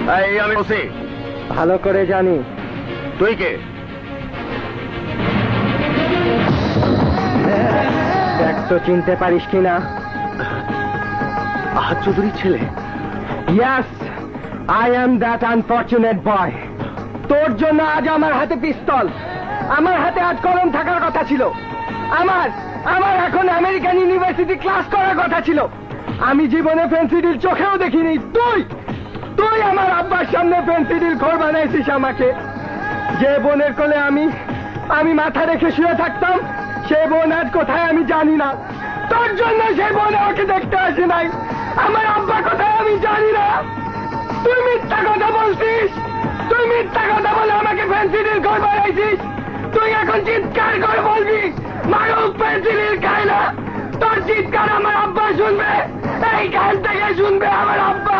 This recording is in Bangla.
এই আমি ওসি। ভালো করে জানি। তুই কে? দেখ তো চিনতে পারিস কিনা। আহাদ চৌধুরীর ছেলে? Yes, I am that unfortunate boy. তোর জন্য আজ আমার হাতে পিস্তল, আমার হাতে আজ কলম থাকার কথা ছিল। আমার এখন আমেরিকান ইউনিভার্সিটি ক্লাস করার কথা ছিল। আমি জীবনে ফেন্সিডিল চোখেও দেখিনি। তুই আমার আব্বার সামনে ফেন্সিডিল খোর বানাইছিস আমাকে। যে বোনের কোলে আমি মাথা রেখে শুয়ে থাকতাম, সে বোন আজ কোথায় আমি জানি না। তোর জন্য সে বোন আমাকে দেখতে আসে নাই। আমার আব্বা কোথায় আমি জানি না। তুই মিথ্যা কথা বলছিস। তুই মিথ্যা কথা বলে আমাকে ফেন্সিডিল খোর বানাইছিস। তুই এখন চিৎকার করে বলবি মারুফ ফেন্সিডিল খায় না। তোর চিৎকার আমার আব্বা শুনবে, এইখান থেকে শুনবে আমার আব্বা।